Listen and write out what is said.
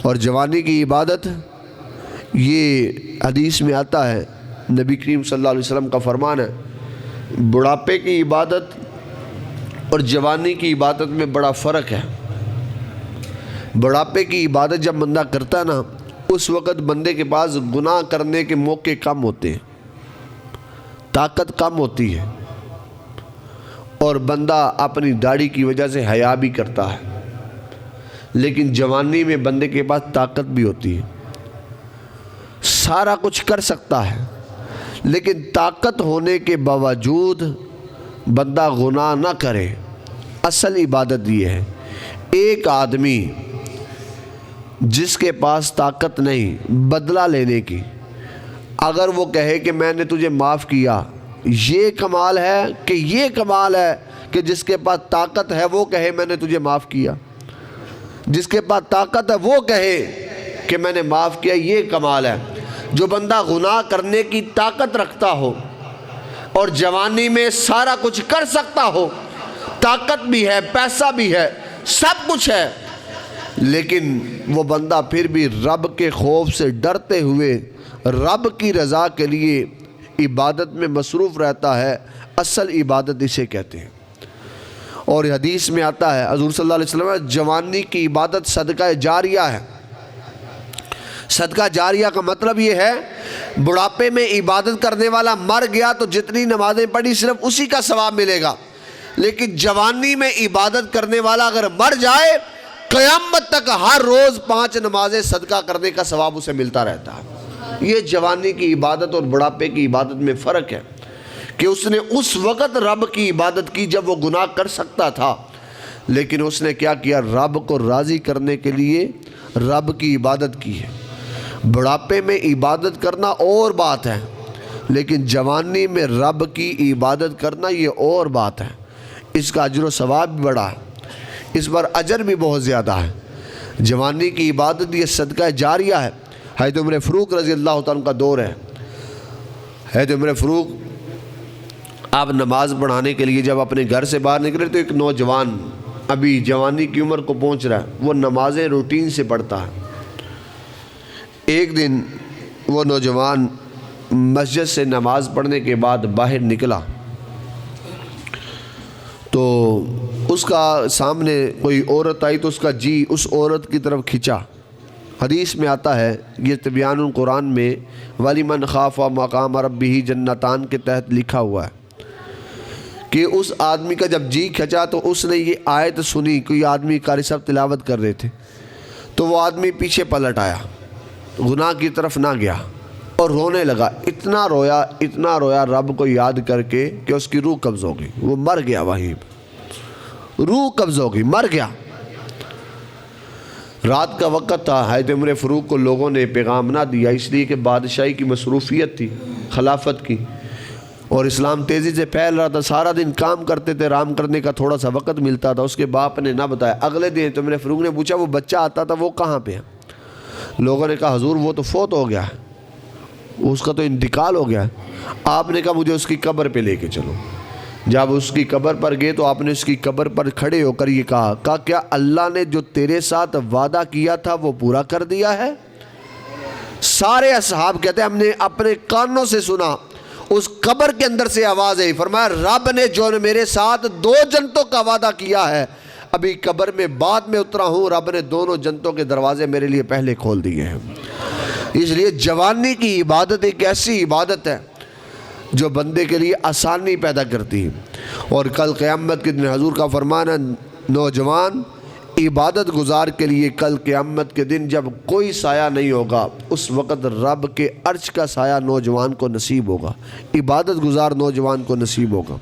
اور جوانی کی عبادت، یہ حدیث میں آتا ہے، نبی کریم صلی اللہ علیہ وسلم کا فرمان ہے، بڑھاپے کی عبادت اور جوانی کی عبادت میں بڑا فرق ہے۔ بڑھاپے کی عبادت جب بندہ کرتا ہے نا، اس وقت بندے کے پاس گناہ کرنے کے موقع کم ہوتے ہیں، طاقت کم ہوتی ہے، اور بندہ اپنی داڑھی کی وجہ سے حیا بھی کرتا ہے۔ لیکن جوانی میں بندے کے پاس طاقت بھی ہوتی ہے، سارا کچھ کر سکتا ہے، لیکن طاقت ہونے کے باوجود بندہ گناہ نہ کرے۔ اصل عبادت یہ ہے، ایک آدمی جس کے پاس طاقت نہیں بدلہ لینے کی، اگر وہ کہے کہ میں نے تجھے معاف کیا، یہ کمال ہے کہ یہ کمال ہے کہ جس کے پاس طاقت ہے وہ کہے میں نے تجھے معاف کیا؟ جس کے پاس طاقت ہے وہ کہے کہ میں نے معاف کیا، یہ کمال ہے۔ جو بندہ گناہ کرنے کی طاقت رکھتا ہو اور جوانی میں سارا کچھ کر سکتا ہو، طاقت بھی ہے، پیسہ بھی ہے، سب کچھ ہے، لیکن وہ بندہ پھر بھی رب کے خوف سے ڈرتے ہوئے رب کی رضا کے لیے عبادت میں مصروف رہتا ہے، اصل عبادت اسے کہتے ہیں۔ اور حدیث میں آتا ہے، حضور صلی اللہ علیہ وسلم، جوانی کی عبادت صدقہ جاریہ ہے۔ صدقہ جاریہ کا مطلب یہ ہے، بڑھاپے میں عبادت کرنے والا مر گیا تو جتنی نمازیں پڑھی صرف اسی کا ثواب ملے گا، لیکن جوانی میں عبادت کرنے والا اگر مر جائے، قیامت تک ہر روز 5 نمازیں صدقہ کرنے کا ثواب اسے ملتا رہتا ہے۔ یہ جوانی کی عبادت اور بڑھاپے کی عبادت میں فرق ہے کہ اس نے اس وقت رب کی عبادت کی جب وہ گناہ کر سکتا تھا، لیکن اس نے کیا کیا؟ رب کو راضی کرنے کے لیے رب کی عبادت کی ہے۔ بڑھاپے میں عبادت کرنا اور بات ہے، لیکن جوانی میں رب کی عبادت کرنا یہ اور بات ہے۔ اس کا اجر و ثواب بھی بڑا ہے، اس پر اجر بھی بہت زیادہ ہے۔ جوانی کی عبادت یہ صدقہ جاریہ ہے۔ حضرت عمر فاروق رضی اللہ تعالیٰ کا دور ہے۔ حضرت عمر فاروق آپ نماز پڑھانے کے لیے جب اپنے گھر سے باہر نکلے تو ایک نوجوان ابھی جوانی کی عمر کو پہنچ رہا ہے، وہ نمازیں روٹین سے پڑھتا ہے۔ ایک دن وہ نوجوان مسجد سے نماز پڑھنے کے بعد باہر نکلا تو اس کا سامنے کوئی عورت آئی تو اس کا جی اس عورت کی طرف کھنچا۔ حدیث میں آتا ہے، یہ تبیان القرآن میں وَلِمَنْ خَافَ مَقَامَ رَبِّهِ جنتان کے تحت لکھا ہوا ہے کہ اس آدمی کا جب جی کھنچا تو اس نے یہ آیت سنی، کوئی آدمی قاری صاحب تلاوت کر رہے تھے، تو وہ آدمی پیچھے پلٹ آیا، گناہ کی طرف نہ گیا اور رونے لگا۔ اتنا رویا رب کو یاد کر کے کہ اس کی روح قبض ہو گئی، وہ مر گیا، وہیں روح قبض ہو گئی، مر گیا۔ رات کا وقت تھا، حضرت عمر فاروق کو لوگوں نے پیغام نہ دیا، اس لیے کہ بادشاہی کی مصروفیت تھی، خلافت کی، اور اسلام تیزی سے پھیل رہا تھا، سارا دن کام کرتے تھے، آرام کرنے کا تھوڑا سا وقت ملتا تھا۔ اس کے باپ نے نہ بتایا۔ اگلے دن عمر فاروق نے پوچھا وہ بچہ آتا تھا وہ کہاں پہ ہے؟ لوگوں نے کہا حضور وہ تو فوت ہو گیا ہے، اس کا تو انتقال ہو گیا ہے۔ آپ نے کہا مجھے اس کی قبر پہ لے کے چلو۔ جب اس کی قبر پر گئے تو آپ نے اس کی قبر پر کھڑے ہو کر یہ کہا کیا اللہ نے جو تیرے ساتھ وعدہ کیا تھا وہ پورا کر دیا ہے؟ سارے اصحاب کہتے ہیں ہم نے اپنے کانوں سے سنا، اس قبر کے اندر سے آواز آئی، فرمایا رب نے جو میرے ساتھ 2 جنتوں کا وعدہ کیا ہے، ابھی قبر میں بعد میں اترا ہوں، رب نے دونوں جنتوں کے دروازے میرے لیے پہلے کھول دیے ہیں۔ اس لیے جوانی کی عبادت ایک ایسی عبادت ہے جو بندے کے لیے آسانی پیدا کرتی ہے، اور کل قیامت کے دن حضور کا فرمان ہے، نوجوان عبادت گزار کے لیے کل قیامت کے دن جب کوئی سایہ نہیں ہوگا، اس وقت رب کے عرش کا سایہ نوجوان کو نصیب ہوگا، عبادت گزار نوجوان کو نصیب ہوگا۔